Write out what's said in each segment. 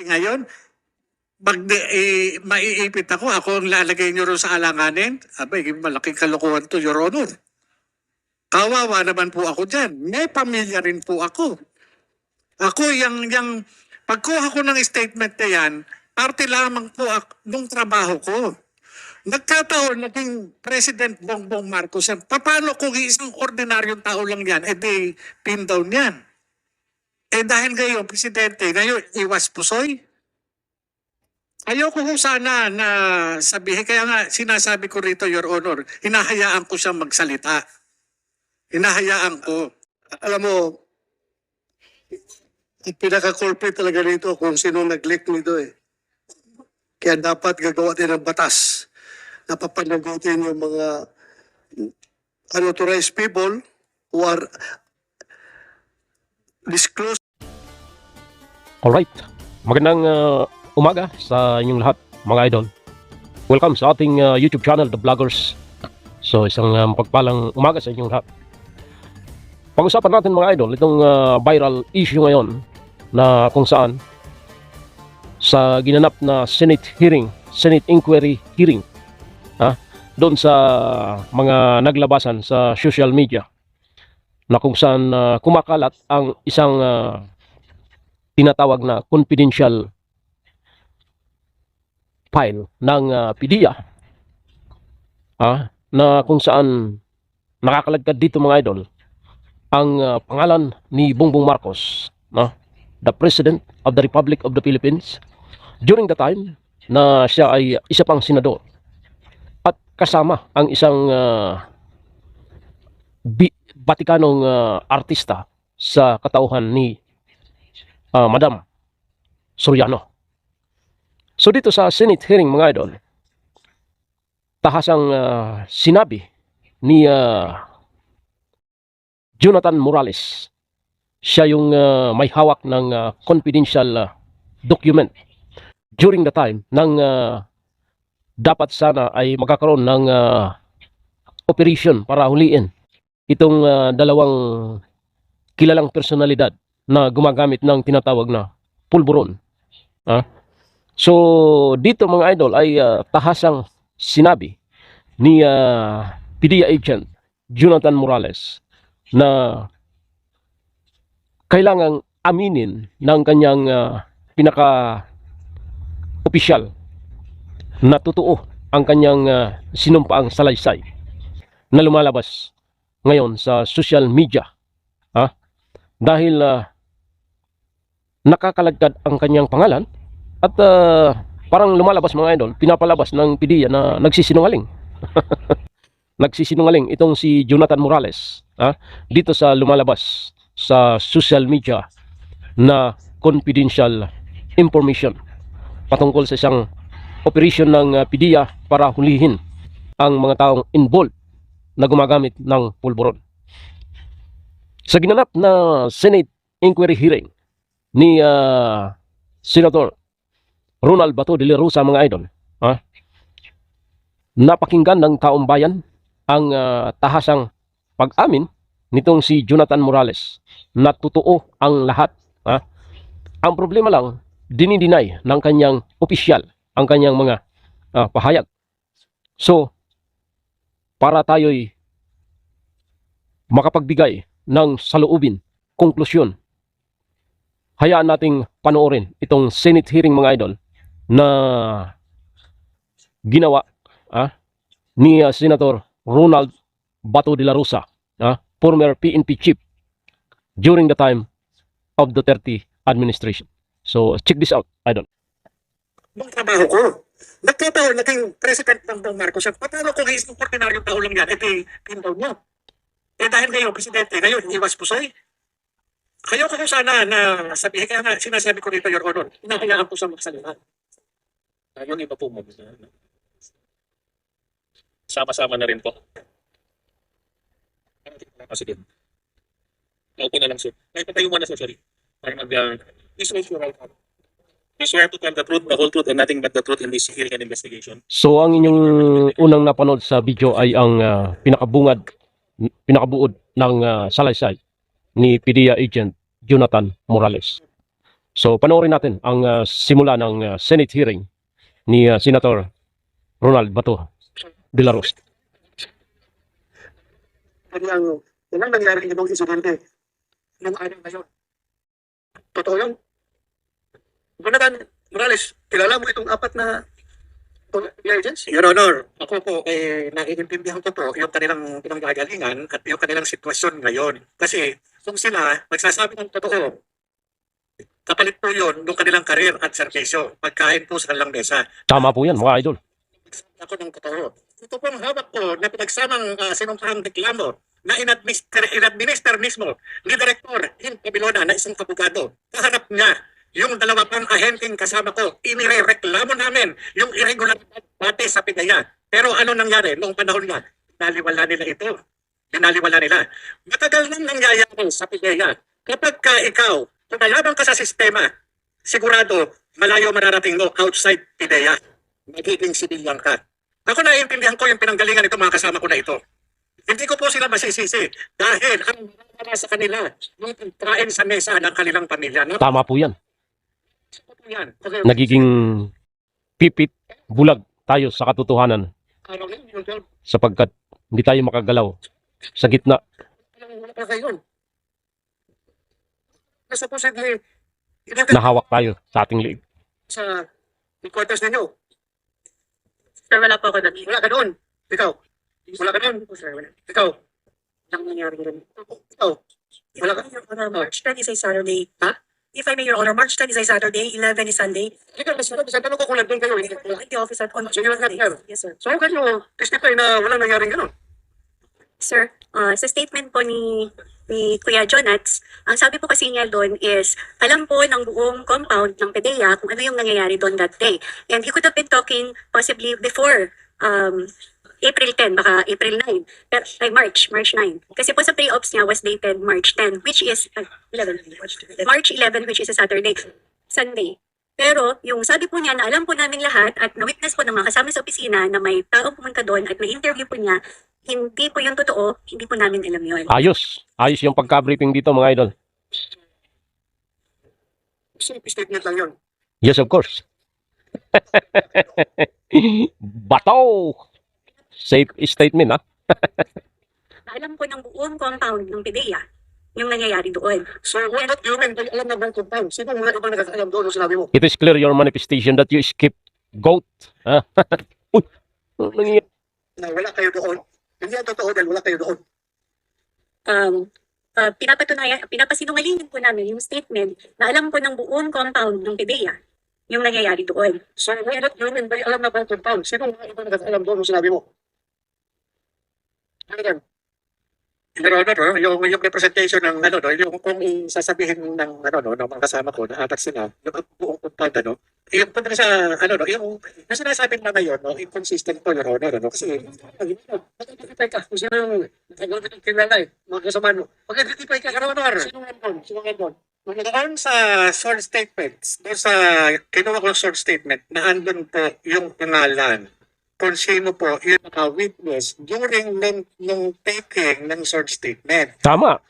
Ngayon, maiipit ako ang lalagay niyo rin sa alanganin. Abay, malaking kalokohan to, Your Honor. Kawawa naman po ako dyan. May pamilya rin po ako. Ako, yung pagkuha ko ng statement na yan, parte lamang po nung trabaho ko. Nagkataon, naging President Bongbong Marcos yan. Paano kung isang ordinaryong tao lang yan, di pin down yan? Dahil ngayon, Presidente, ngayon, iwas pusoy? Ayoko ko sana na sabihin, kaya nga sinasabi ko rito, Your Honor, hinahayaan ko siyang magsalita. Hinahayaan ko. Alam mo, ang pinaka-culprit talaga nito kung sino nag-leak nito eh. Kaya dapat gagawa din ng batas na papanagutin yung mga unauthorized people who are disclosed. Alright, magandang umaga sa inyong lahat mga idol. Welcome sa ating YouTube channel, The Vloggers. So isang mapagpalang umaga sa inyong lahat. Pag-usapan natin mga idol, itong viral issue ngayon na kung saan sa ginanap na Senate hearing, Senate inquiry hearing, doon sa mga naglabasan sa social media na kung saan kumakalat ang isang tinatawag na confidential file ng PDEA na kung saan nakakalagkad dito mga idol ang pangalan ni Bongbong Marcos, the President of the Republic of the Philippines during the time na siya ay isa pang senador at kasama ang isang Vaticanong artista sa katauhan ni Madam Soriano. So dito sa Senate hearing mga idol, tahasang sinabi ni Jonathan Morales, siya yung may hawak ng confidential document during the time ng dapat sana ay magkakaroon ng operation para huliin itong dalawang kilalang personalidad na gumagamit ng tinatawag na pulburon. So dito mga idol ay tahasang sinabi ni PDEA agent Jonathan Morales na kailangang aminin ng kanyang pinaka-opisyal na totoo ang kanyang sinumpaang salaysay na lumalabas ngayon sa social media. Dahil nakakalagkad ang kanyang pangalan at parang lumalabas mga idol, pinapalabas ng PDEA na nagsisinungaling. Nagsisinungaling itong si Jonathan Morales dito sa lumalabas sa social media na confidential information patungkol sa isang operation ng PDEA para hulihin ang mga taong involved na gumagamit ng pulburon. Sa ginanap na Senate inquiry hearing ni Senator Ronald Bato de la Rosa mga idol, napakinggan ng taong bayan ang tahasang pag-amin nitong si Jonathan Morales na totoo ang lahat. Ang problema lang, dinideny ng kanyang opisyal ang kanyang mga pahayag. So, para tayo'y makapagbigay ng saloobin, konklusyon, hayaan nating panoorin itong Senate hearing mga idol na ginawa ni Senator Ronald Bato de la Rosa, former PNP chief during the time of the Duterte administration. So check this out, idol. Nung trabaho ko, nagkataon, naging President Bongbong Marcos yan. Paano kung isang ordinaryong tao lang yan, di pin down niyo? Dahil ngayon, Presidente, ngayon, iwas pusoy? Kayo ko sana na sabihin, kaya nga sinasabi ko rito, Your Honor, hinahayaan ko sa magsalita. Yung iba po mo. Sama-sama na rin po. Sige. Naupo na lang, sir. Ay, patayo mo na, sir. Sorry. Para please raise your right hand. You swear to tell the truth, the whole truth, and nothing but the truth in this hearing and investigation. So ang inyong unang napanood sa video ay ang pinakabuod ng salaysay ni PDEA agent Jonathan Morales. So panoorin natin ang simula ng Senate hearing ni Senator Ronald Bato de la Rosa. Walang nangyari ibang insidente ng araw na yun. Totoo yun. Jonathan Morales, kilala mo itong apat na agents? Your Honor, ako po, naiintindihan ko po yung kanilang pinanggagalingan at yung kanilang sitwasyon ngayon. Kasi kung sila magsasabi ng totoo, kapalit po yun ng kanilang karir at serbisyo. Pagkain po sa kanilang mesa. Tama po yan mga idol. Ako ng totoo. Ito pong hawak ko na pinagsamang sinumpahang reklamo na in-administer mismo ni Director Hin Cabilona na isang abogado. Kaharap niya yung dalawa pang ahenteng kasama ko. Inireklamo namin yung irregularidad pati sa PIDEA. Pero ano nangyari noong panahon na? Naliwala nila ito. Pinaliwala nila. Matagal nang nangyayari sa PIDEA. Kapag ka ikaw, kung nalabang ka sa sistema, sigurado malayo mararating mo outside PIDEA. Magiging sibilyan ka. Ako naiintindihan ko yung pinanggalingan nito mga kasama ko na ito. Hindi ko po sila masisisi dahil ang mga sa kanila yung kain sa mesa ng kanilang pamilya. No? Tama po yan. Yan. Okay. Nagiging pipit, bulag tayo sa katotohanan sapagkat hindi tayo makagalaw sa gitna. Supposedly, Nahawak tayo sa ating liig. sa headquarters ninyo. Sir, wala po ako doon. Wala ka doon. Ikaw. Wala ka doon. Ikaw. Nang nangyari doon. Ikaw. If Wala I ka. may, Your Honor, March 10 is a Saturday. Ha? If I may, Your Honor, March 10 is a Saturday, 11 is Sunday. Ikaw, sa tanong ko kung nandun kayo. Hindi ko. At the office at on Sige, Tuesday. sir. Yes, sir. So, how can you testify na walang nangyaring gano'n? Sir, sa statement po ni Kuya Jonats, ang sabi po kasi niya doon is, alam po ng buong compound ng PDEA kung ano yung nangyayari doon that day. And he could have been talking possibly before April 10, baka April 9, pero, ay March 9. Kasi po sa pre-ops niya was dated March 10, which is 11, March 11, which is a Saturday, Sunday. Pero yung sabi po niya na alam po namin lahat at na-witness po ng mga kasama sa opisina na may taong pumunta doon at may interview po niya, hindi po yung totoo, hindi po namin alam yun. Ayos. Ayos yung pagka-briefing dito mga idol. Simple statement lang yun. Yes, of course. Bato! Safe statement, ha? Alam po ng buong compound ng PDEA yung nangyayari doon. So, what do you mean by alam na bang compound? Sino mga ibang nakakaalam doon ang sinabi mo? It is clear your manifestation that you skip goat. Ha? Uy! Ano nangyayari? Na wala kayo doon. Hindi ang totoo dahil wala kayo doon. Pinapasinungalingan po namin yung statement na alam po ng buong compound ng PDEA yung nangyayari doon. So, what do you mean by alam na bang compound? Sino mga ibang nakakaalam doon ang sinabi mo? Ano yan? Pero ano, yung representation ng ano, no, yung kung sasabihin ng ano, no, ng mga kasama ko na apat sila, yung buong compound, ano, yung pagdating sa ano, no, yung sinasabi na ngayon, no, inconsistent po, Your Honor, no, kasi mag-identify ka kung sino yung nag-identify kilala eh, mga kasama mo. Mag-identify ka, Your Honor. Sino nga doon? Sino nga doon? Doon sa short statements, doon sa kinuha ko short statement, na andun po yung pangalan kung sino po yung naka-witness during nung taking ng short statement. Tama.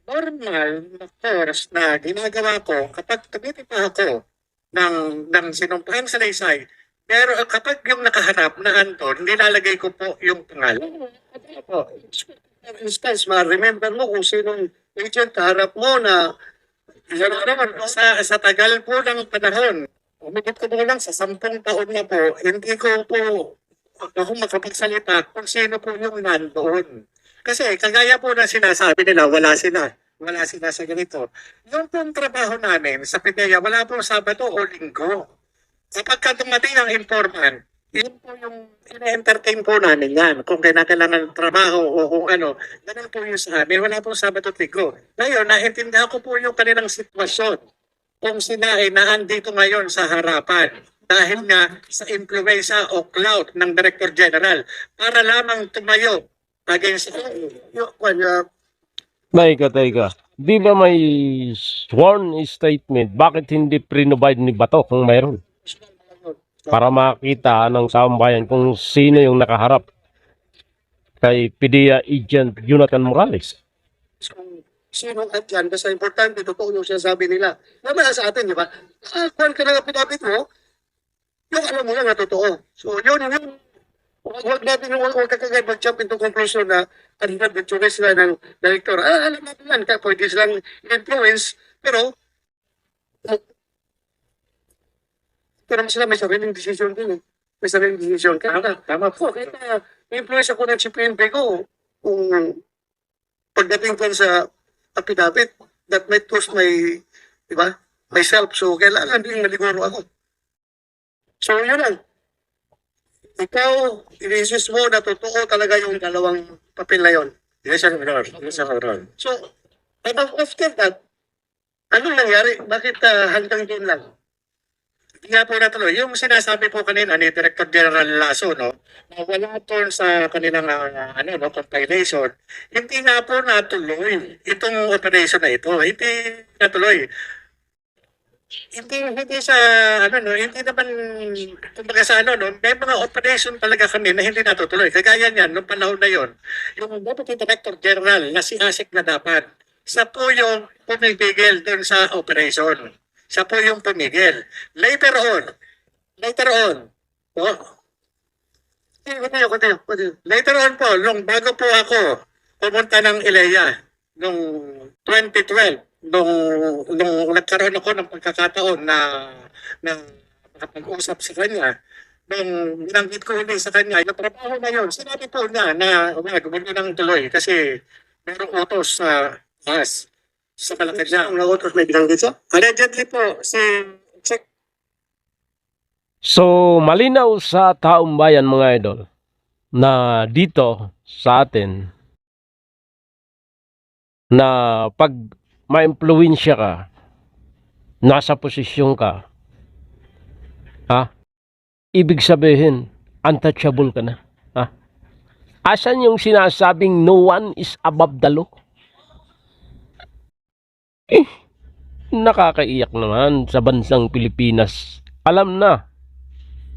Normal na course na ginagawa ko kapag tumitipa ako ng sinumpahang salaysay, pero kapag yung nakaharap na andon, nilalagay ko po yung pangalan. For instance, ma-remember mo kung sinong agent kaharap mo na sa tagal po ng panahon, umigit ko mo lang sa 10 taon na po, hindi ko po ako makapagsalita kung sino po yung nandoon. Kasi kagaya po na sinasabi nila, wala sila sa ganito. Yung pong trabaho namin sa PIDEA, wala pong Sabado o Linggo. Kapag ka dumating ang informant, yun po yung ina-entertain po namin yan. Kung kailangan ng trabaho o kung ano, ganun po yung sa amin. Wala pong Sabado at Linggo. Ngayon, naintindihan ko po yung kanilang sitwasyon. Kung sila ay naandito ngayon sa harapan dahil nga sa influensya o clout ng Director General para lamang tumayo against Teka. Di ba may sworn statement? Bakit hindi pre-provide ni Bato kung mayroon? Para makita ng sambayan kung sino yung nakaharap kay PDEA Agent Jonathan Morales. sino at yan, basta importante, totoo yung sinasabi nila. Naman sa atin, di ba? Kung ka ng pinapit mo, yung alam mo lang na totoo. So, yun, huwag natin, huwag kagad mag-jump into conclusion na kanina bitsunin sila ng director. Alam natin yan, pwede silang influence, pero sila may sariling decision din eh. May sariling decision. Tama po. Kahit na influence ako ng CPNP ko, kung pagdating ko sa affidavit, that might cost my, di ba, myself. So, kailangan din maliguro ako. So, yun lang. Ikaw, i-insist mo na totoo talaga yung dalawang papel na yun. Yes, Your Honor. Yes, Your Honor. So, after that, anong nangyari? Bakit hanggang doon lang? Hindi nga po natuloy. Yung sinasabi po kanina ni Director General Lasso, no, na wala po sa kanilang compilation, hindi nga po natuloy itong operation na ito. Hindi natuloy. Hindi sa hindi naman kumbaga sa may mga operation talaga kami na hindi natutuloy. Kagaya niyan nung panahon na yon, yung Deputy Director General na si Asik na dapat, sa po yung pumipigil doon sa operation. Siya po yung pumigil. Later on, continue. Later on po, bago po ako pumunta ng ILEA, nung 2012, nung nagkaroon ako ng pagkakataon na makapag-usap sa kanya, nung binanggit ko ulit sa kanya, yung trabaho na yun, sinabi po niya na gumano ng tuloy kasi merong utos sa us. Sa Malacanang. Ang utos may binanggit siya? Allegedly po, check. So, malinaw sa taong bayan mga idol na dito sa atin na pag ma-impluwensya ka, nasa posisyon ka, ibig sabihin, untouchable ka na. Asan yung sinasabing no one is above the law? Nakakaiyak naman sa bansang Pilipinas. Alam na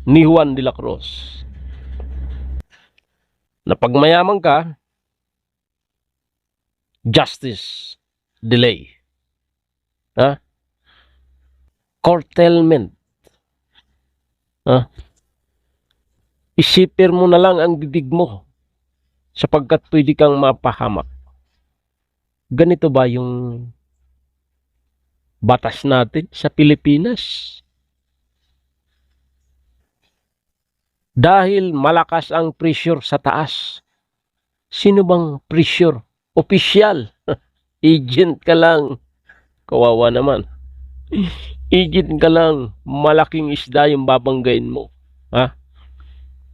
ni Juan de la Cruz na pag mayaman ka, justice delay. Curtailment. Isipir mo na lang ang bibig mo sapagkat pwede kang mapahamak. Ganito ba yung batas natin sa Pilipinas? Dahil malakas ang pressure sa taas. Sino bang pressure? Opisyal. Agent ka lang. Kawawa naman. Agent ka lang. Malaking isda yung babanggain mo.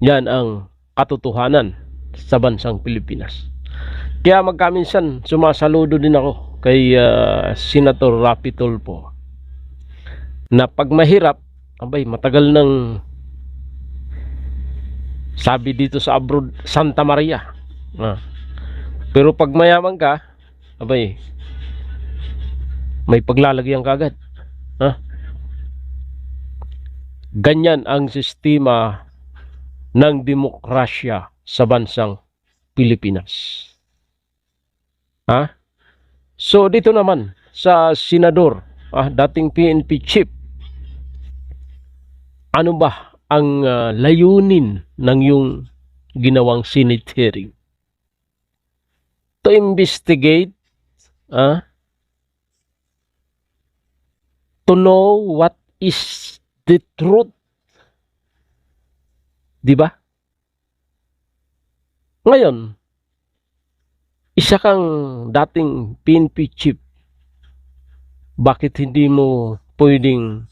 Yan ang katotohanan sa bansang Pilipinas. Kaya magkaminsan sumasaludo din ako kay Senator Rapi Tulfo na pag mahirap, matagal nang sabi dito sa abroad, Santa Maria. Pero pag mayaman ka, may paglalagyan ka agad. Ganyan ang sistema ng demokrasya sa bansang Pilipinas. So dito naman sa senador, dating PNP chief, ano ba ang layunin ng yung ginawang Senate hearing? To investigate, to know what is the truth. Di ba? Ngayon, isa kang dating PNP chief. Bakit hindi mo pwedeng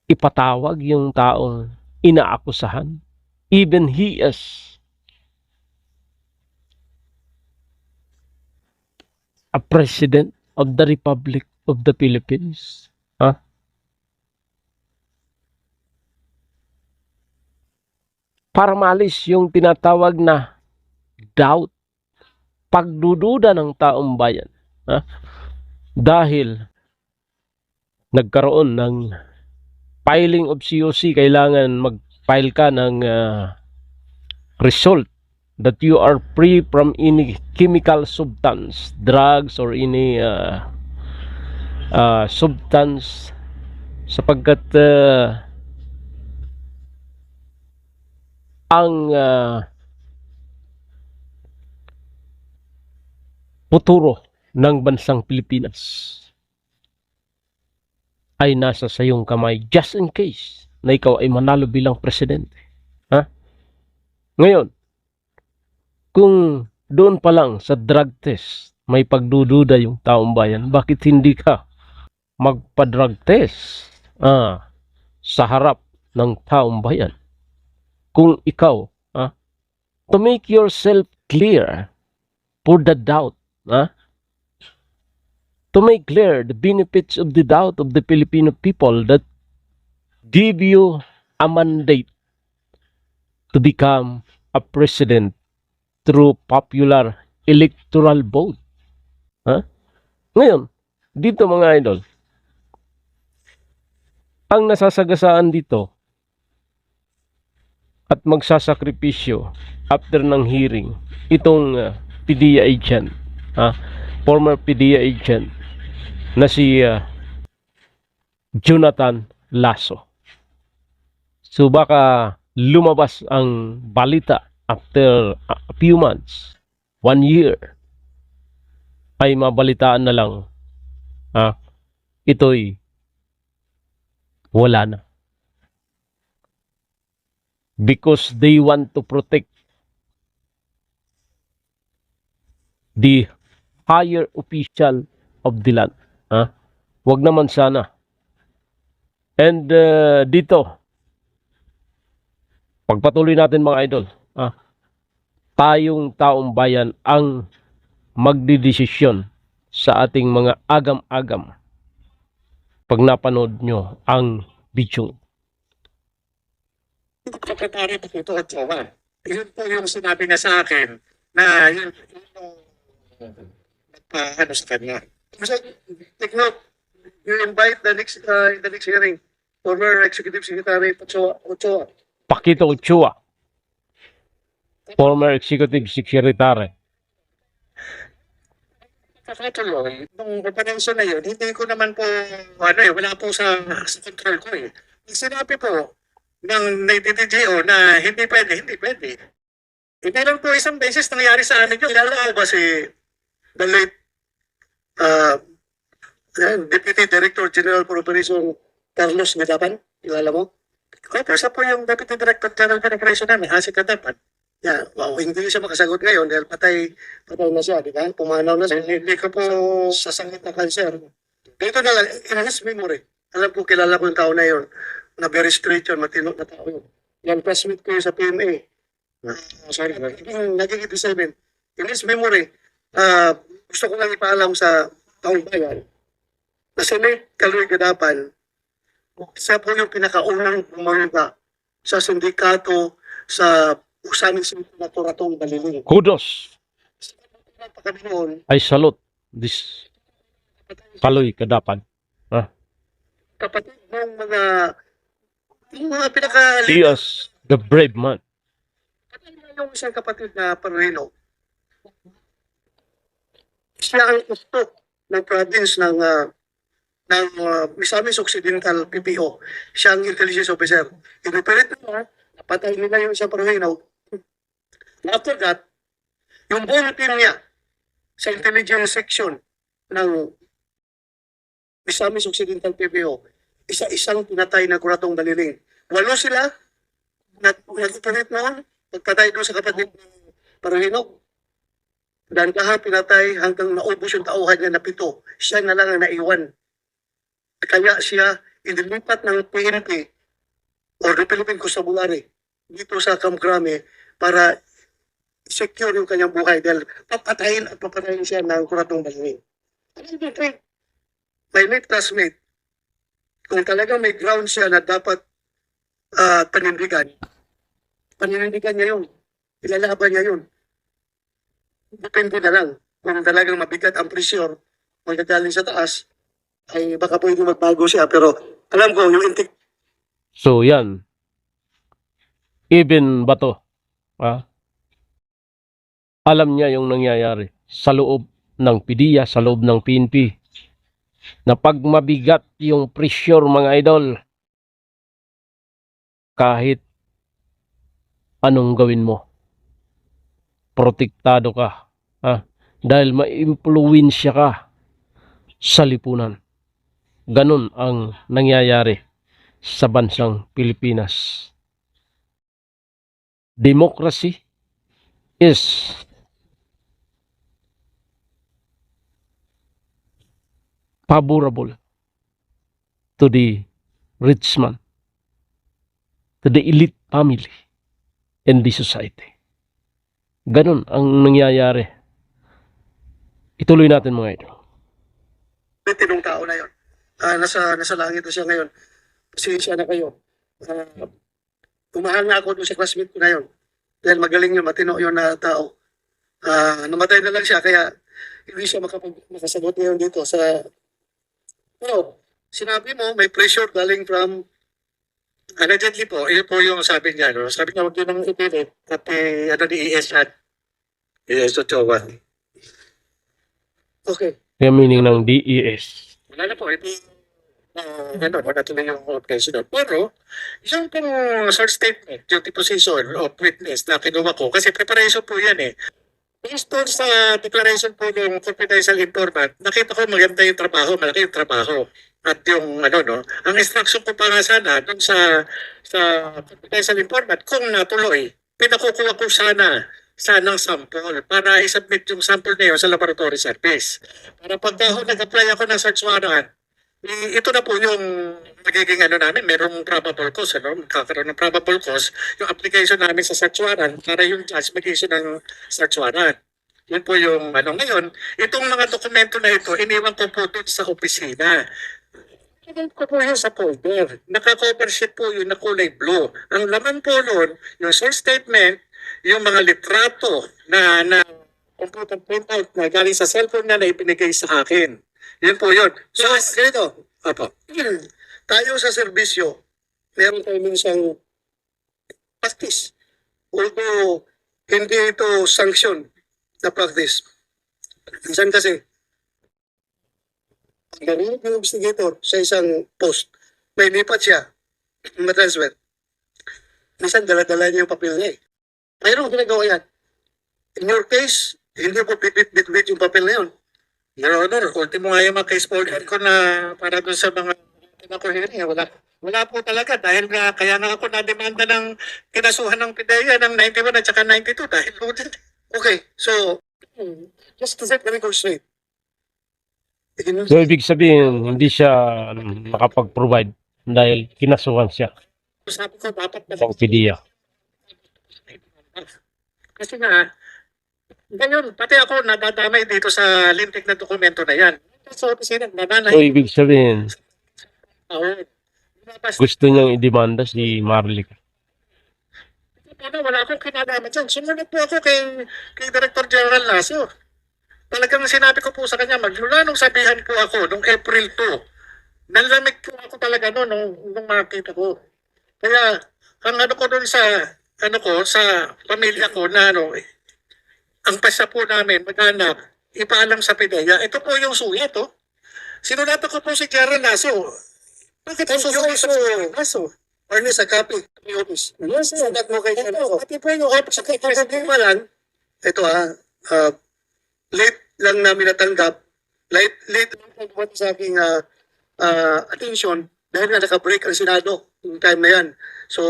ipatawag yung taong inaakusahan? Even he is a president of the Republic of the Philippines. Para maalis yung tinatawag na doubt, pagdududa ng taong bayan. Dahil nagkaroon ng filing of COC, kailangan mag-file ka ng result that you are free from any chemical substance, drugs, or any substance, sapagkat ang futuro ng bansang Pilipinas ay nasa sa iyong kamay, just in case na ikaw ay manalo bilang presidente. Ha? Ngayon, kung doon pa lang sa drug test may pagdududa yung taong bayan, bakit hindi ka magpa-drug test sa harap ng taong bayan? Kung ikaw, to make yourself clear for the doubt, to make clear the benefits of the doubt of the Filipino people that give you a mandate to become a president through popular electoral vote. Ngayon, dito mga idol, ang nasasagasaan dito at magsasakripisyo after ng hearing itong PDEA agent, former PDEA agent na si Jonathan Lasso. So baka lumabas ang balita after a few months, 1 year, ay mabalitaan na lang ito'y wala na. Because they want to protect the higher official of the land. Wag naman sana. And dito, pagpatuloy natin mga idol, tayong taong bayan ang magdidesisyon sa ating mga agam-agam pag napanood nyo ang video. Secretary Pakito Ochoa. Yun po yung sinabi niya sa akin na yun yung sa kanya. So, take note, you invite the next hearing, former Executive Secretary Ochoa. Pakito Ochoa, former Executive Secretary. Kakatuloy, nung operation na yun, hindi ko naman po, wala po sa control ko eh. Yung sinabi po ng DDGO na hindi pwede. Hindi lang po isang beses nangyari sa amin yun. Kilala ko ba si the late Deputy Director General for Operation Carlos Gadapan? Kilala mo? Kaya sa po yung Deputy Director General for Operation namin, Hasik Gadapan. Yeah, hindi siya makasagot ngayon dahil patay na siya, di ba? Pumanaw na siya. Hindi ko po sasangit na cancer. Dito na lang, in his memory, alam ko, kilala ko yung tao na yun, na very straight yun, matino na tao yun. Yan, press meet ko yun sa PMA. Sorry, naging 87. In his memory, gusto ko lang ipaalam sa taong bayan na si Nate Caloy Gadapan, siya po yung pinakaunang bumangga sa sindikato sa usamin sa naturatong baliling. Kudos! Kami noon, I salute this Caloy Gadapan. kapatid ng mga pinaka... He is the brave man. Yung isang kapatid na Paruhino, siya ang gusto ng province ng Misamis Occidental PPO. Siya ang intelligence officer. Inipilit na, napatay nila yung isang Paruhino. After that, yung buong team niya sa intelligence section ng Misamis Occidental PPO, isa-isang pinatay na kuratong baliling. 8 sila, nagpilit noon, pagpatay doon sa kapatid ng Paruhino. Dan lahat pinatay hanggang naubos yung tauhan niya na 7. Siya na lang ang naiwan. Kaya siya inilipat ng PNP or the Philippine Constabulary dito sa Camp Crame para secure yung kanyang buhay dahil papatayin siya ng kuratong baliling. My late classmate, kung talagang may ground siya na dapat panindigan niya yun. Ilalaban niya yun. Depende na lang. Kung talagang mabigat ang pressure magagaling sa taas, ay baka pwede magbago siya. Pero alam ko, yung So yan, even Bato, alam niya yung nangyayari sa loob ng PDEA, sa loob ng PNP, na pag mabigat yung pressure mga idol, kahit anong gawin mo, protektado ka. Dahil ma-impluwensya ka sa lipunan. Ganun ang nangyayari sa bansang Pilipinas. Democracy is favorable to the rich man, to the elite family in the society. Ganun ang nangyayari. Ituloy natin mga idol. Tinong tao na yun. Nasa langit na siya ngayon. Pasensya na kayo. Umahal na ako doon sa classmate ko na yun. Dahil magaling yun, matino yun na tao. Namatay na lang siya, kaya hindi siya makasagot ngayon dito sa... Pero, sinabi mo, may pressure galing from... Allegedly po, yun po yung sabi niya, no? Sabi niya, huwag yun ang ipilit. Pati, ni ES at ES Ochoa. Okay. Kaya meaning ng DES. Wala na po, ito wala tuloy yung president. Pero, yung pong short statement, yung deposition of witness na kinuha ko, kasi preparation po yan eh. Based on sa declaration po ng confidential informant, nakita ko maganda yung trabaho, malaki yung trabaho. At yung ang instruction ko pa nga sana dun sa confidential informant, kung natuloy, pinakukuha ko sana ng sample para isubmit yung sample na yun sa laboratory service. Para pag nag-apply ako ng search warrant, ito na po yung magiging namin, merong probable cause, magkakaroon ng probable cause, yung application namin sa search warrant para yung judge mag-issue ng search warrant. Yun po yung ngayon, itong mga dokumento na ito, iniwan ko po doon sa opisina. Iniwan ko po yun sa folder. Naka-cover sheet po yun na kulay blue. Ang laman po nun, yung source statement, yung mga litrato na computer printout na galing sa cellphone na ipinigay sa akin. Yun po yun. So, ganito. Apo. Tayo sa serbisyo, meron tayo minsang practice. Although, hindi ito sanction na practice. Minsan kasi, ganun yung investigator sa isang post, may lipat siya, matransfer. Minsan, dala-dala niya yung papel niya eh. Mayroong ginagawa yan. In your case, hindi ko bit-bit yung papel na yun. Your Honor, ultimo nga yung mga case folder ko na para doon sa mga hearing. Wala po talaga dahil nga kaya nga ako na-demanda ng kinasuhan ng PIDEA ng 91 at saka 92 dahil loaded. Okay, so, just to set the record straight. So, ibig sabihin, hindi siya makapag-provide dahil kinasuhan siya Sabi ko dapat na ng PDEA. kasi nga, ngayon, pati ako nadadamay dito sa lintik na dokumento na yan. Sa opisina, So, nananay. ibig sabihin, gusto niyang idemanda si Marlica. Wala akong kinalaman dyan. Sumunod po ako kay Director General Lasso. Talagang sinabi ko po sa kanya, magmula nung sabihan po ako, nung April 2, nalamig po ako talaga nung makita ko. Kaya, ang ko dun sa pamilya ko na ang pasa po namin, mag-anak, ipaalam sa PIDEA, ito po yung sulit, Sinulatan ko po si General Lasso. Bakit po susulit sa General Lasso? Or sa copy, may office. Yes, sir. Sadat mo kay General. Pati po yung office sa Hindi lang, ito late lang namin natanggap, late lang natanggap sa aking attention dahil na naka-break ang Senado yung time na yan. So,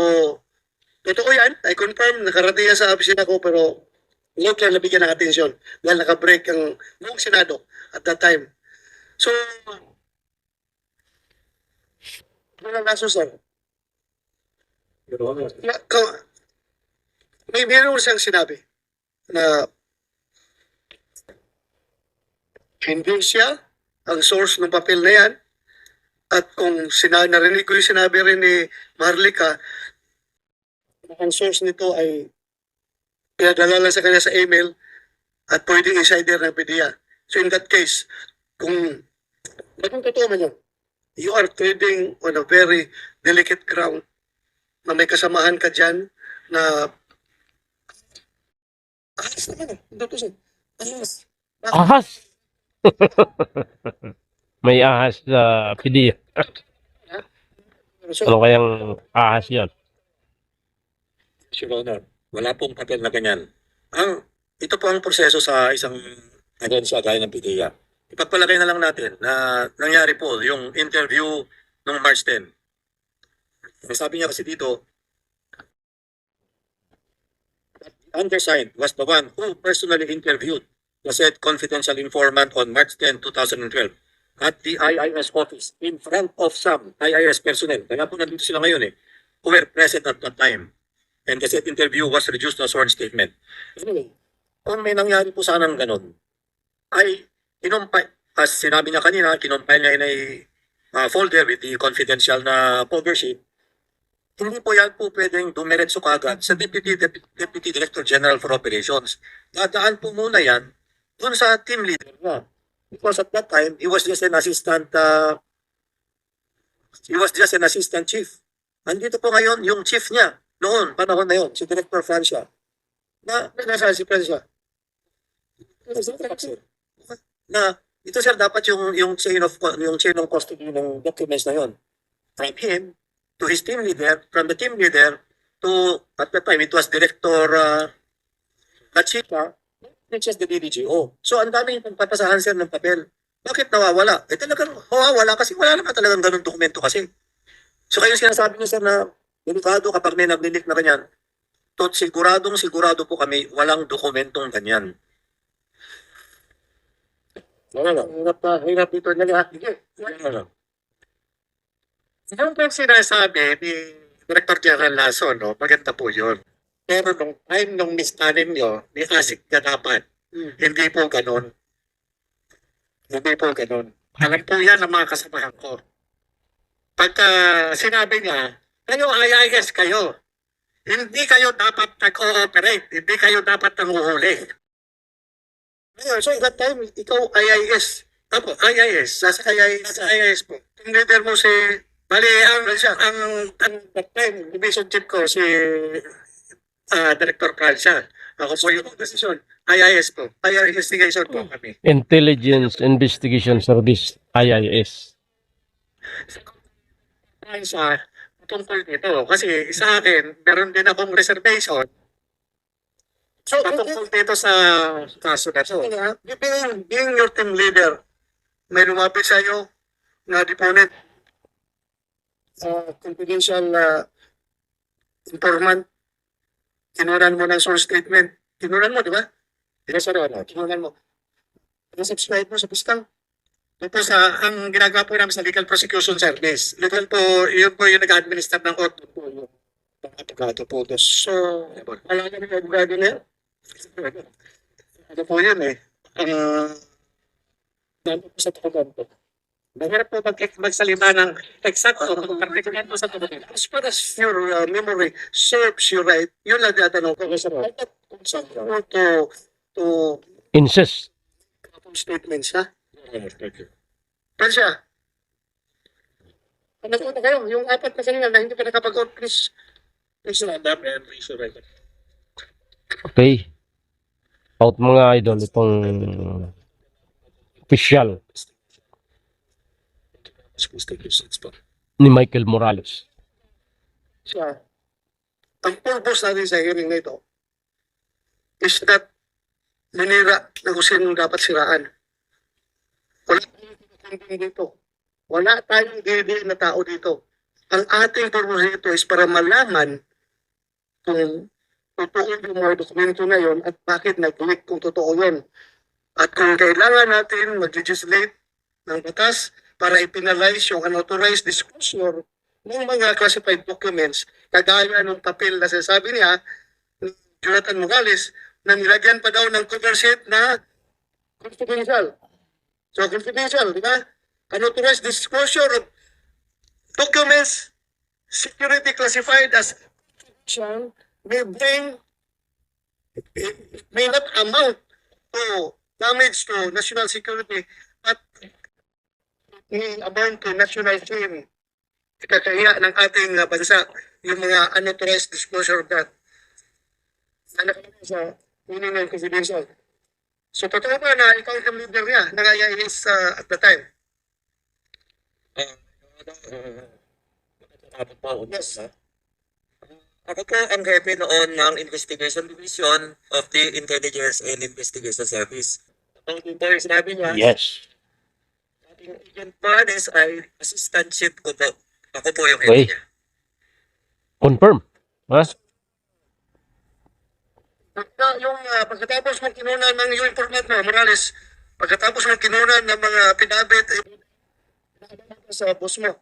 totoo yan, I confirm, nakarating yan sa opisina ko pero late lang nabigyan ng attention dahil naka-break ang buong Senado at that time. So, wala naso sir. May meron siyang sinabi na hindi siya ang source ng papel na yan at kung narinig ko yung sinabi rin ni Marlica na ang source nito ay pinadala lang sa kanya sa email at pwedeng insider ng PIDEA. So in that case, kung naging totoo man yun, you are trading on a very delicate ground na may kasamahan ka dyan na Ahas naman eh. Tutusin. Ahas. Ahas! May ahas sa PDEA. So, Ano kayang ahas yan? Your Honor, wala pong papel na ganyan. Ito po ang proseso sa isang agensya gaya ng PDEA. Ipagpalagay na lang natin na nangyari po yung interview noong March 10. Ang sabi niya kasi dito, undersigned was the one who personally interviewed the said confidential informant on March 10, 2012 at the IIS office in front of some IIS personnel. Kaya po nandito sila ngayon who were present at that time. And the said interview was reduced to a sworn statement. Anyway, kung may nangyari po sanang ganun, ay as sinabi niya kanina, kinumpile niya in a folder with the confidential na cover sheet. Hindi po yan po pwedeng dumiretso kagad sa Deputy Director General for Operations. Dadaan po muna yan dun sa team leader niya. Because at that time, he was just an assistant chief. Andito po ngayon yung chief niya noon, panahon na yun, si Director Francia. Nasa si Francia. Na ito sir dapat yung chain of custody ng documents na yon. From him to his team leader, from the team leader to, at the time, it was Director Kachika, which is the DDGO. So, ang daming pagpapasahan sir ng papel. Bakit nawawala? Talagang nawawala kasi wala naman talagang ganun dokumento kasi. So, kayo sinasabi niyo sir na delikado kapag may naglilik na ganyan. Sigurado po kami walang dokumentong ganyan. hirap dito na Yung po sinasabi ni Director General Lasso, no, maganda po yun. Pero nung time nung mistanin nyo, ni Asik na dapat, hindi po ganun. Hindi po ganun. Alam po yan ng mga kasamahan ko. Pagka sinabi niya, kayo IIS kayo. Hindi kayo dapat nag-cooperate. Hindi kayo dapat nanguhuli. So, that time, ikaw IIS. Apo, IIS. Nasa IIS po. Yung leader mo si... Bali, ang that time, division chief ko si Director Francia. Ako po yung decision. IIS po. IIS investigation po kami. Intelligence Investigation Service, IIS. Francia, tungkol dito. Kasi sa akin, meron din akong reservation. So, tungkol dito sa kaso na to. Being your team leader, may lumapit sa iyo na deponent, confidential informant, kinuran mo ng source statement. Kinuran mo, di ba? Kinuran mo. Subscribe mo sa pistang. Ito sa, ang ginagawa po namin sa Legal Prosecution Service. Legal po, yun po yung nag-administer ng auto po. Yung abogado po. So, wala ka ng abogado na yan? Ano po yun eh. Nandun po sa dokumento. Mahirap po magsalita ng eksakto particular po sa dokumento. As far as your memory serves you right, yun lang tatanong ko. Kung saan to Incest. statements, ha? Francia, ano na kayo? Yung apat na kanina na hindi pa nakapag-out, please. Please, Stand up and raise your right hand. Okay. Out mga idol, itong official Please take your seats po. ni Michael Morales. siya. Ang purpose natin sa hearing na ito is that manira na kung sino dapat siraan. Wala tayong pinakambing dito. Wala tayong dili na tao dito. Ang ating purpose dito is para malaman kung totoo yung mga dokumento na yon at bakit nag-leak kung totoo yun. At kung kailangan natin mag-legislate ng batas para ipinalize yung unauthorized disclosure ng mga classified documents, kagaya ng papel na sinasabi niya, ni Jonathan Morales, na nilagyan pa daw ng cover sheet na confidential. So, confidential, di ba? Unauthorized disclosure of documents security classified as confidential may not amount to damage to national security, but may amount to national shame. Ikakaya ng ating bansa yung mga unauthorized disclosure of that. Sa meaning ng confidential. So, totoo ba na ikaw yung leader niya, nangayainis at the time? Yes. Ako po ang hepe noon ng Investigation Division of the Intelligence and Investigation Service. Ang po yung sinabi niya, Yes. ating agent Morales ay assistant chief ko po. Ako po yung Okay. hepe niya. Confirm. Ha? Yung pagkatapos mong kinunan ng yung informant mo, Morales, pagkatapos mong kinunan ng mga pinabit sa boss mo.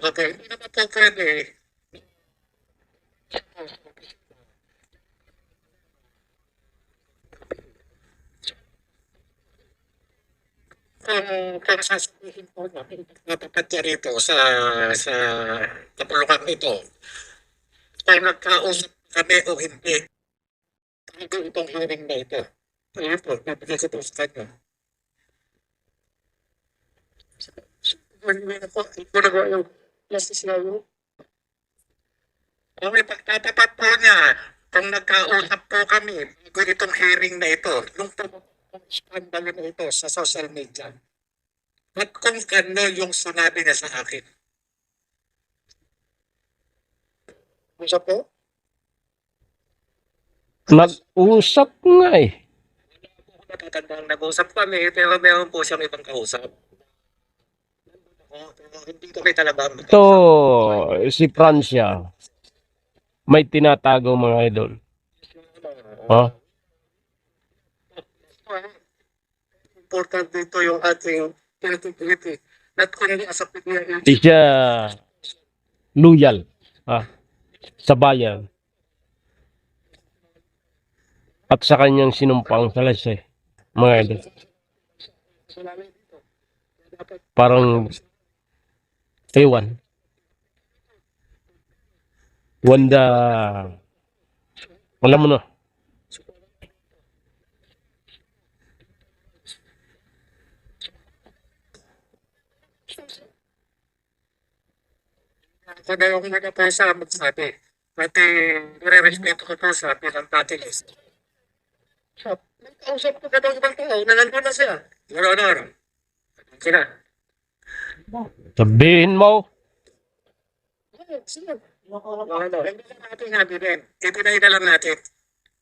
Okay, hindi naman po pwede. Kung sasabihin po natin, napapat niya rito sa kapulukan nito, kung nagkausap kami o hindi, tago itong hearing na ito. Ayun po, nabigay ko po sa kanya. Hindi na po, hindi ko nagawa yung justice na yun. Ang ipagtatapat po niya, kung nagkausap po kami, bago itong hearing na ito, yung skandalo na ito sa social media. At kung ano yung sinabi niya sa akin. Usap po? Nag-usap nga eh. Natatandang nag-usap kami, pero meron po siyang ibang kausap. Pero hindi kami talaga Ito, si Francia. May tinatago mga idol. Ha? Important dito yung ating integrity. Not only as a PDIA. Di siya loyal. Ha? Sa bayan. At sa kanyang sinumpang salas eh. Mga idol. Parang ewan. Wanda. Alam mo na. Kung na yung nagkapasa magsabi, pati nire-respeto ko po sa bilang party list. So, nagkausap ko ka daw ibang tao na nandun na siya. Your Honor. Sina? Sabihin mo. Sino? Ano? Hindi na natin nabirin. Itinay na lang natin.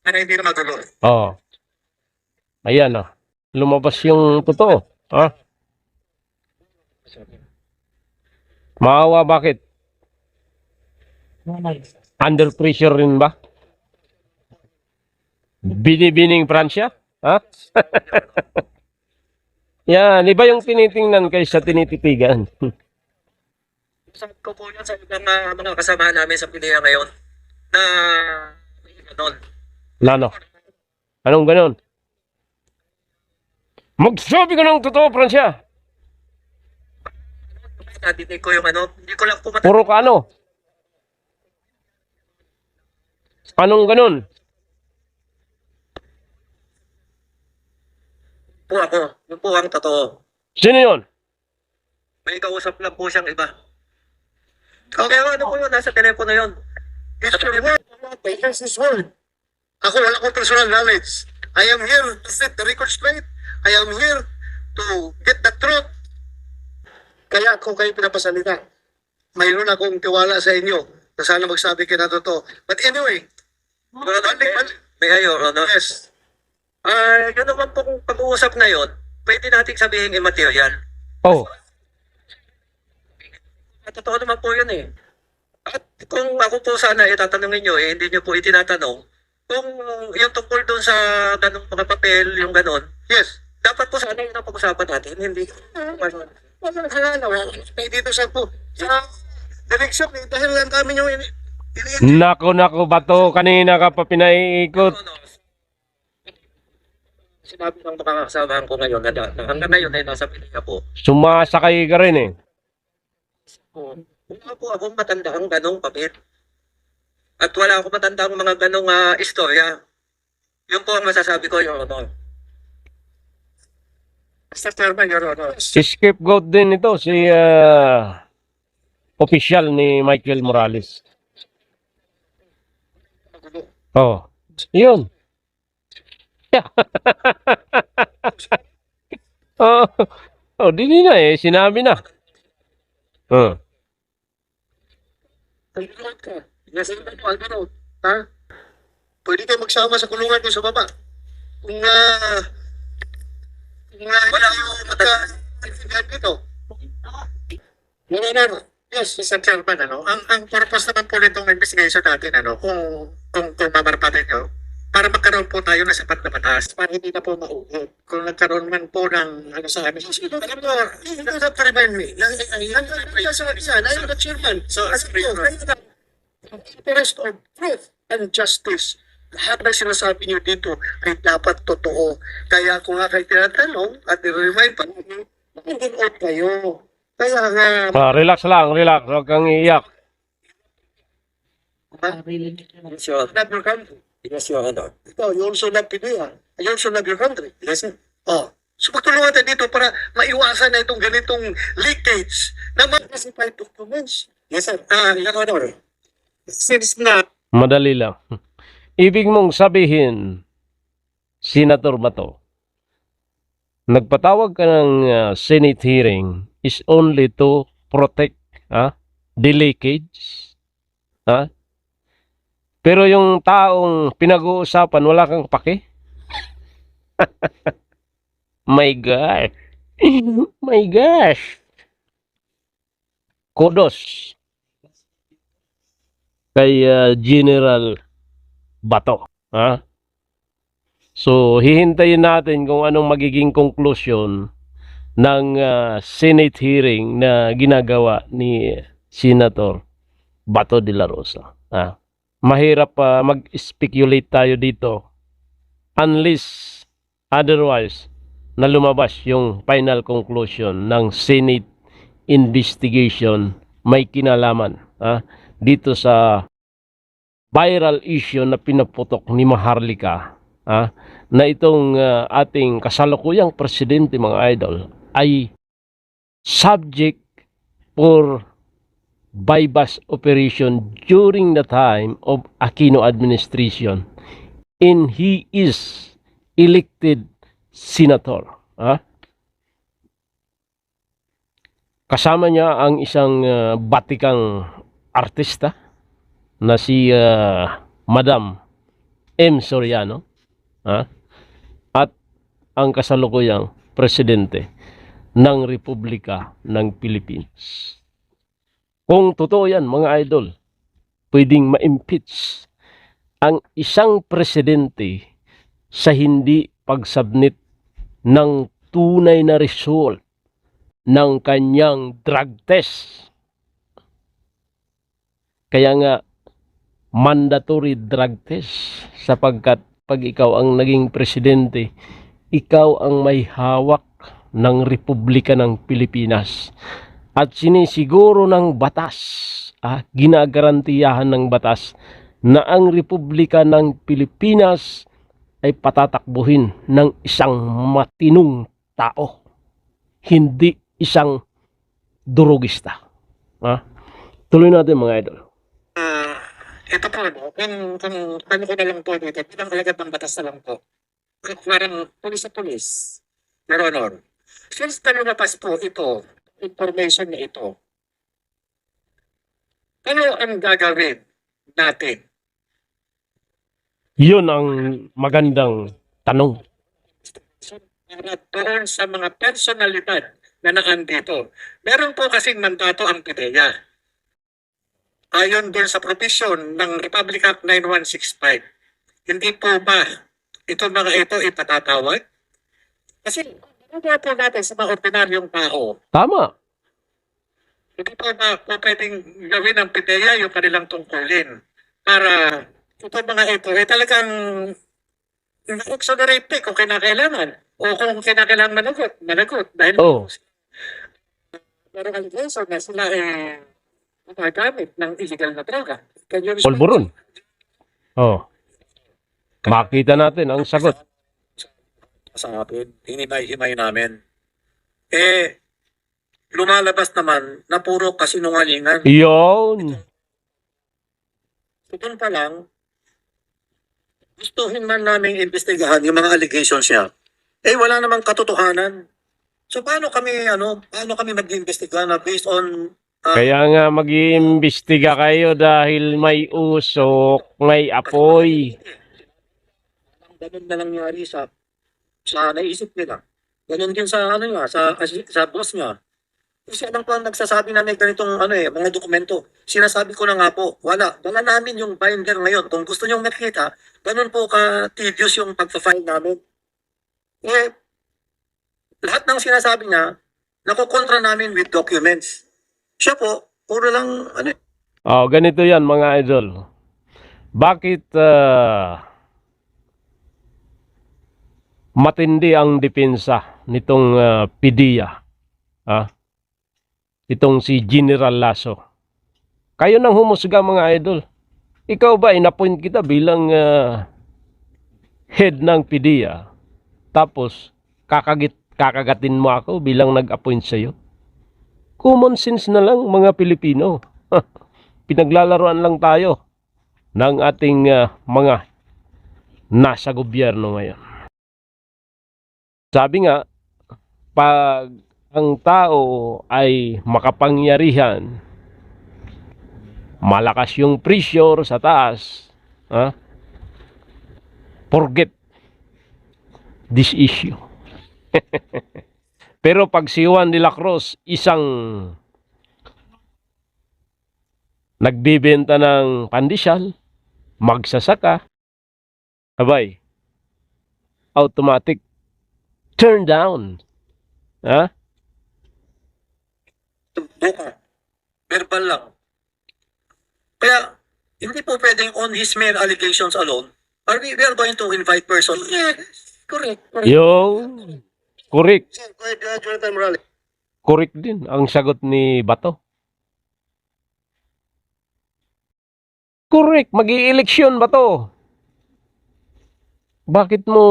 Para hindi na magulo. Oh. Ayan ah. Lumabas yung totoo. Ha? Maawa bakit? Under pressure rin ba? Binibining Pransya? Ha? Yan, iba yung tinitingnan kaysa tinititigan. sabi ko po yan sa ibang mga kasama namin sa PDEA ngayon na may ganon. Lano? Anong ganon? Magsabi ka ng totoo, Pransya. Nadinig ko yung hindi ko lang po Puro ka ano? Anong ganon? po ako. Yung po ang totoo. Sino yun? May kausap lang po siyang iba. Pero ano po yun, nasa telepono yun. It's your word. Here's his word. Ako wala akong personal knowledge. I am here to set the record straight. I am here to get the truth. Kaya ako kayo pinapasalita. Mayroon akong tiwala sa inyo na sana magsabi kayo na totoo. But anyway, May ayo, ano? yes. Yun naman pong pag-uusap na yun, pwede nating sabihin immaterial. Oh, Totoo naman po yun eh. At kung ako po sana itatanungin nyo, hindi nyo po itinatanong, kung yung tungkol doon sa ganong mga papel, yung ganon, Yes. dapat po sana yun ang pag-usapan natin, hindi. Wala dito sa po. Sa direction eh. Dahil lang kami yung nako bato. Kanina ka pa pinaiikot. Ano, sinabi ng mga kasamahan ko ngayon na hanggang ngayon ay nasa Pilipinas po. Sumasakay ka rin eh. Wala po akong matandang ganong papel. At wala akong matandang mga ganong istorya. Yun po ang masasabi ko, Your Honor. Mr. Chairman, Your Honor. Scapegoat din ito si official ni Michael Morales. Oh, yun. Yeah. Oh, oh, di na eh. Sinabi na. Oh. Nag-load ka. Nasa iba mo, Alvaro. Ha? Pwede kayo magsama sa kulungan doon sa baba. Kung wala yung magka-intindihan dito. Wala na. Yes, Mr. Chairman, ang purpose naman po nitong investigation natin, kung mamarpatin nyo, para magkaroon po tayo ng sapat na batas, para hindi na po maulit. Kung nagkaroon man po ng, sa amin, you don't have to remind me. I'm the chairman. So, As you know, interest of truth and justice. Lahat ng sinasabi niyo dito ay dapat totoo. Kaya kung nga kayo tinatanong at i-remind pa namin, magiging out kayo. Kaya nga, Relax lang, relax. Huwag kang iiyak. Yes, Your Honor. love your country. Yes, Your Honor. Ikaw, you also love Pinoy. You also love your country. Yes, sir. Oh. So magtulungan tayo dito para maiwasan na itong ganitong leakage na mga classified documents. Yes, sir. Your Honor. since na Madali lang. Ibig mong sabihin, Senator Bato, nagpatawag ka ng Senate hearing is only to protect the leakage. Pero yung taong pinag-uusapan, wala kang pake? My gosh. My gosh. Kudos kay General Bato. So, hihintayin natin kung anong magiging conclusion ng Senate hearing na ginagawa ni Senator Bato de la Rosa. Mahirap mag-speculate tayo dito unless otherwise na lumabas yung final conclusion ng Senate investigation may kinalaman dito sa viral issue na pinaputok ni Maharlika na itong ating kasalukuyang presidente, mga idol, ay subject for bypass operation during the time of Aquino administration and he is elected senator. Kasama niya ang isang batikang artista na si Madam M. Soriano at ang kasalukuyang presidente ng Republika ng Pilipinas. Kung totoo yan, mga idol, pwedeng ma-impeach ang isang presidente sa hindi pagsubmit ng tunay na result ng kanyang drug test. Kaya nga, mandatory drug test sapagkat pag ikaw ang naging presidente, ikaw ang may hawak ng Republika ng Pilipinas. At sinisiguro ng batas, ginagarantiyahan ng batas na ang Republika ng Pilipinas ay patatakbuhin ng isang matinong tao, hindi isang durugista. Tuloy natin, mga idol. ito po, kung ano ko na lang po dito, bilang alagad ng batas na lang po. Parang pulis sa pulis, Your Honor. Since na lumabas po ito, information na ito, ano ang gagawin natin? Yun ang magandang tanong. Para doon sa mga personalidad na naandito. Meron po kasing mandato ang PIDEA. Ayon doon sa provision ng Republic Act 9165. Hindi po ba itong mga ito ipatatawag? Kasi ginagawa po natin sa mga ordinaryong tao. Tama. Hindi po ba po pwedeng gawin ng PIDEA yung kanilang tungkulin para itong mga ito ay talagang exonerate kung kinakailangan o kung kinakailangan managot dahil pero allegation na sila gumagamit ng illegal na droga. Can you respond? Polvoron. Makita natin ang sagot. Sa akin, hinimay-himay namin. Lumalabas naman na puro kasinungalingan. Yun. So, doon pa lang, gustuhin man namin imbestigahan yung mga allegations niya, eh wala namang katotohanan. So paano kami mag-iimbestiga na based on Kaya nga mag-iimbestiga kayo dahil may usok, may apoy. ganun na nangyari sa naisip nila. Ganun din sa sa boss niya. Kasi lang po ang nagsasabi na may ganitong mga dokumento. Sinasabi ko na nga po, dala namin yung binder ngayon. Kung gusto niyong makita, ganun po ka-tedious yung pagpa-file namin. Eh, lahat ng sinasabi niya, nakukontra namin with documents. Siya po, puro lang, Oh, ganito yan mga idol. Bakit matindi ang depensa nitong PDEA? Itong si General Lasso. Kayo nang humusga mga idol. Ikaw ba inapoint kita bilang head ng PDEA? Tapos kakagatin mo ako bilang nag-appoint sa'yo? Common sense na lang mga Pilipino. Pinaglalaroan lang tayo ng ating mga nasa gobyerno ngayon. Sabi nga, pag ang tao ay makapangyarihan, malakas yung pressure sa taas, forget this issue. Pero pag si Juan de la Cruz, isang nagbibenta ng pandesal, magsasaka, abay, automatic turn down. buka. Verbal lang. Kaya, hindi po pwedeng on his mere allegations alone. We are going to invite person. Yes, correct. Yung correct. Jonathan Morales. Correct din ang sagot ni Bato. Correct, mag-i-eleksyon ba to? Bakit mo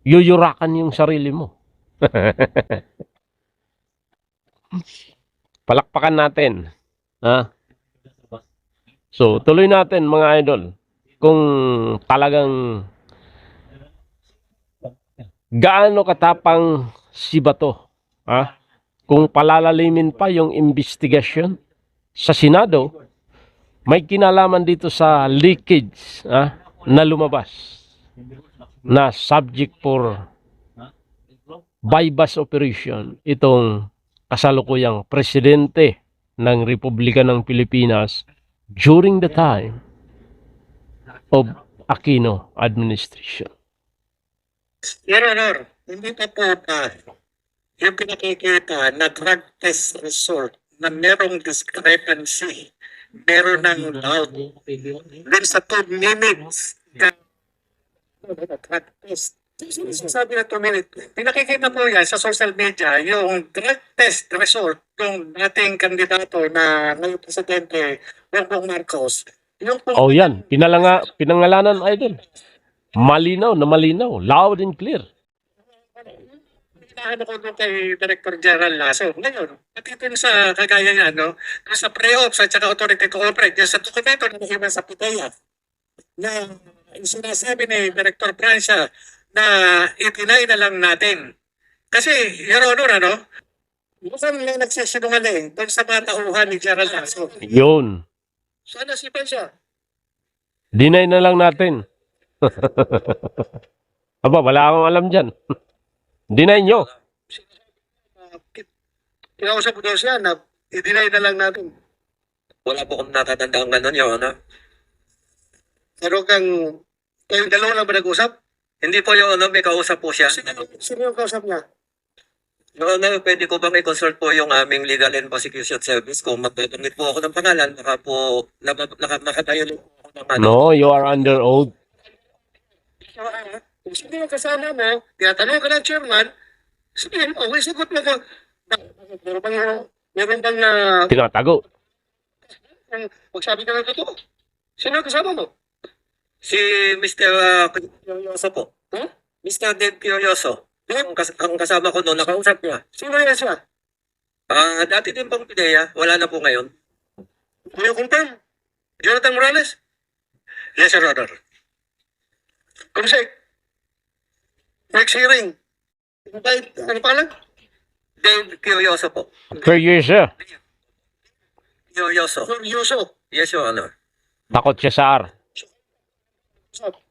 yuyurakan yung sarili mo? Palakpakan natin. So, tuloy natin mga idol. Kung talagang gaano katapang si Bato, kung palalalimin pa yung investigasyon sa Senado, may kinalaman dito sa leakage na lumabas na subject for bypass operation itong kasalukuyang presidente ng Republika ng Pilipinas during the time of Aquino administration. Your Honor, hindi pa po ba yung pinakikita na drug test result na merong discrepancy, meron ng doubt, then sa 2 minutes, drug test. Sabi na 2 minutes, pinakikita po yan sa social media, yung drug test result ng dating kandidato na ngayong presidente, Bongbong Marcos. Yung Oh yan, pinangalanan idol. Malinaw na malinaw, loud and clear. Ano ko doon kay Director General Lasso. Ngayon, pati ito sa kagaya niya, no? Sa pre-ops at saka authority to operate, yung sa dokumento na nahiman sa PIDEA, na sinasabi ni Director Francia na itinay na lang natin. Kasi, Your Honor, mukhang lang nagsisinungaling doon sa mga tauhan ni General Lasso. Yun. Sana si Francia. Deny na lang natin. Aba, wala akong alam dyan. Deny nyo. Kinausap ko daw siya na i-deny na lang natin. Wala po akong natatandaan ganun, Your Honor. Pero kayong dalawa lang ba nag-usap? Hindi po, Your Honor, may kausap po siya. Sino yung kausap niya? Your Honor, pwede ko bang i-consult po yung aming Legal and Prosecution Service? Kung magtatanggit po ako ng pangalan, baka po nakatayo po ako ng No, you are under oath. Kung sino yung kasama mo, tinatanong ka ng chairman, sabihin mo, may sagot mo ko. Meron bang Tinatago. magsabi ka ng totoo? Sino yung kasama mo? Si Mr. Curioso po. Mr. Dave Curioso. Ang kasama ko noon, nakausap niya. Sino yan siya? Dati din pang PIDEA, wala na po ngayon. Can you confirm? Jonathan Morales? Yes, Your Honor. Kumsek, next hearing. Invite, ano pangalan? Dave Curioso po. Curioso. Curioso. Curioso. Yes, Your Honor. Takot siya sa R.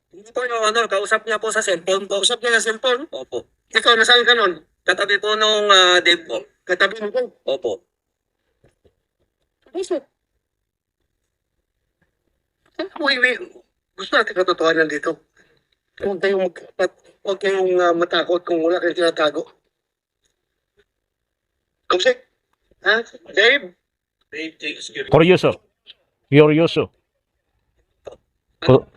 Hindi po, Your Honor. Kausap niya po sa cellphone po. Kausap niya sa cellphone. Opo. Ikaw, nasaan ka nun? Katabi po nung Dave po. Katabi mo ko. Opo. Gusto natin katotohanan dito. Huwag kayong matakot kung wala kayong tinatago. Kumsek? Ha? Dave? Dave Curioso. Curioso. Curioso.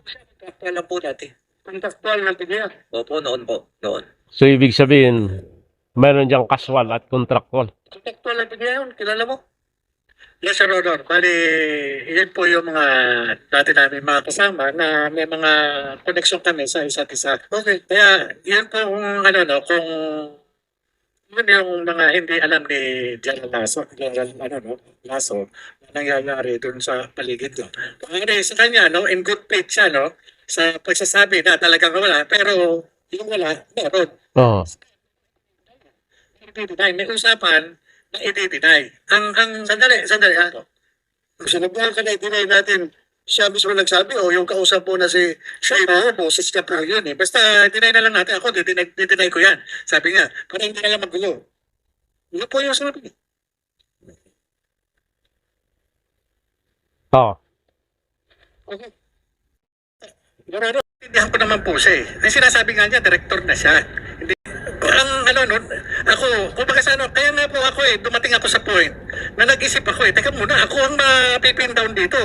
Alam po natin. Kontraktual natin niya. Opo, noon po. Noon. So, ibig sabihin, meron diyang casual at contractual. Kontraktual natin niya yun. Kilala mo? Yes, Sir Rodor. Bali, yan po yung mga dati namin mga kasama na may mga connection kami sa isa't isa. Okay. Kaya, yan po kung ano, no, kung yun yung mga hindi alam ni General Lasso, Lasso, na nangyayari dun sa paligid ko. Kasi sa kanya, no, in good faith siya, no, sa pagsasabi na talagang wala, pero yung wala, meron. Oo. I-deny. May usapan na i-deny. Sandali ha. Kung sinabihan ka na i-deny natin, siya mismo nagsabi, yung kausap mo na si Shaymo, boses niya po yun eh. Basta deny na lang natin. Ako, deny ko yan. Sabi nga, para hindi na lang magulo. Yun po yung sabi niya. Oo. Okay. Hindi ko naman po siya eh. Ang sinasabi nga niya, director na siya. Hindi, ang ako, kumbaga sa kaya nga po ako dumating ako sa point na nag-isip ako teka muna, ako ang mapipin down dito.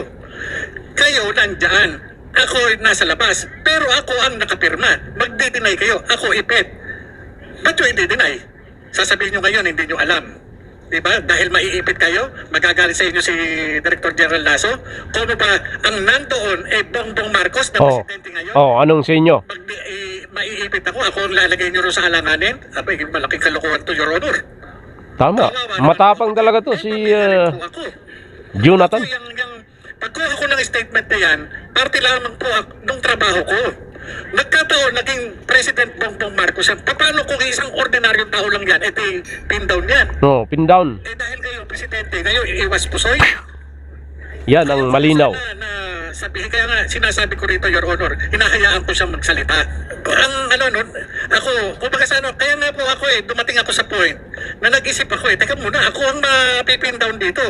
Kayo nandyan, ako nasa labas, pero ako ang nakapirma. Magde-deny kayo, ako ipet. Ba't yung i-deny? Sasabihin nyo ngayon, hindi nyo alam. Diba? Dahil maiipit kayo, magagalit sa inyo si Director General Lasso. Kung ba ang nandoon Bongbong Marcos na presidente ngayon? Anong sa inyo? Maiipit ako ang lalagay nyo rin sa alanganin. Abay, malaking kalokohan to, Your Honor. Tama. Matapang talaga to si Jonathan. Pagkuha ko ng statement na yan, parte lamang po ng trabaho ko. Nagkataon, naging President Bongbong Marcos yan. Paano kung isang ordinaryong tao lang yan, pin down yan? No, pin down. Dahil kayo, Presidente, kayo iwas pusoy. Yan ang malinaw. Sabihin, kaya nga, sinasabi ko rito, Your Honor, hinahayaan ko siyang magsalita. Ang ako, kumbaga sa kaya nga po ako dumating ako sa point na nag-isip ako teka muna, ako ang mapipin down dito.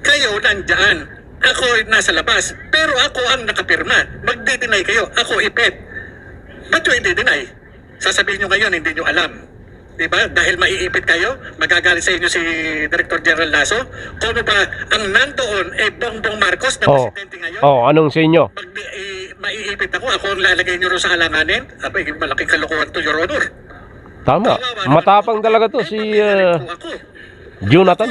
Kayo nandyan, ako nasa labas, pero ako ang nakapirma. Magde-deny kayo, ako ipet. Ba't yung i-deny? Sasabihin nyo ngayon, hindi nyo alam. Diba? Dahil maiipit kayo, magagalit sa inyo si Director General Lasso. Kung ba ang nandoon Bongbong Marcos na presidente ngayon? Anong sa inyo? Maiipit ako ang lalagay nyo rin sa alanganin. Abay, malaking kalokohan to, Your Honor. Tama. Matapang talaga to si Jonathan.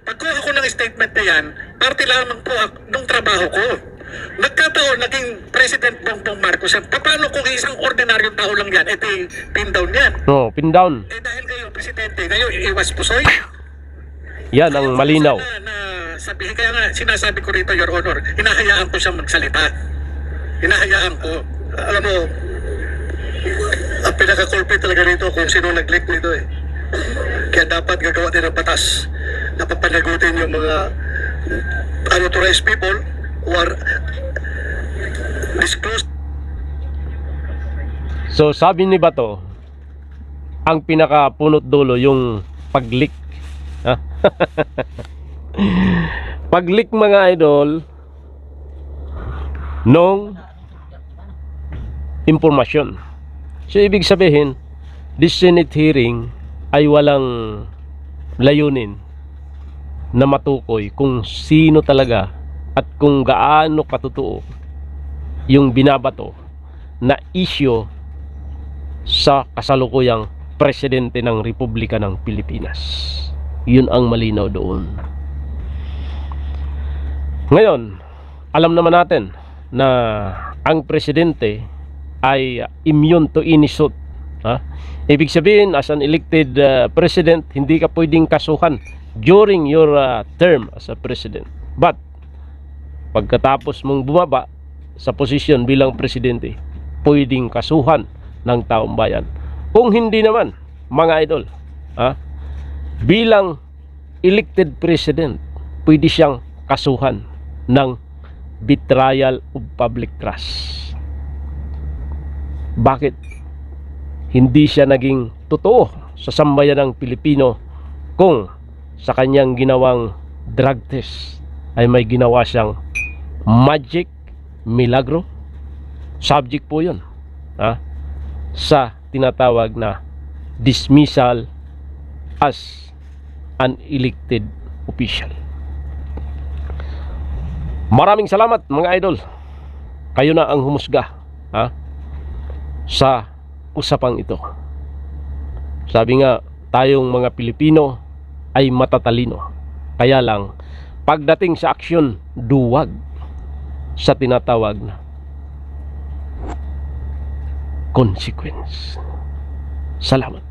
Pagkuha ko ng statement na yan, parte lamang po ng trabaho ko. Nagkataon, naging President Bongbong Marcos yan. Paano kung isang ordinaryong tao lang yan, pin down yan? No, pin down. Dahil kayo, Presidente, kayo iwas pusoy. Yan ang malinaw. Sabihin, kaya nga, sinasabi ko rito, Your Honor, hinahayaan ko siyang magsalita. Hinahayaan ko. Alam mo, ang pinaka-culprit talaga rito kung sino nag-leak nito Kaya dapat gagawa din ng batas na papanagutin yung mga unauthorized people who are disclosed. So sabi ni Bato, ang pinakapunot dulo yung pag-leak. Ha? Pag-leak mga idol nung impormasyon. So ibig sabihin, this Senate hearing ay walang layunin na matukoy kung sino talaga at kung gaano katotoo yung binabato na issue sa kasalukuyang presidente ng Republika ng Pilipinas. Yun ang malinaw doon. Ngayon, alam naman natin na ang presidente ay immune to any suit. Ibig sabihin, as an elected president, hindi ka pwedeng kasuhan during your term as a president. But pagkatapos mong bumaba sa posisyon bilang presidente, pwedeng kasuhan ng taong bayan. Kung hindi naman, mga idol, bilang elected president, pwede siyang kasuhan ng betrayal of public trust. Bakit? Hindi siya naging totoo sa sambayan ng Pilipino kung sa kanyang ginawang drug test ay may ginawa siyang magic, milagro. Subject po yun sa tinatawag na dismissal as an elected official. Maraming salamat mga idol. Kayo na ang humusga sa usapang ito. Sabi nga, tayong mga Pilipino ay matatalino. Kaya lang, pagdating sa aksyon, duwag sa tinatawag na consequence. Salamat.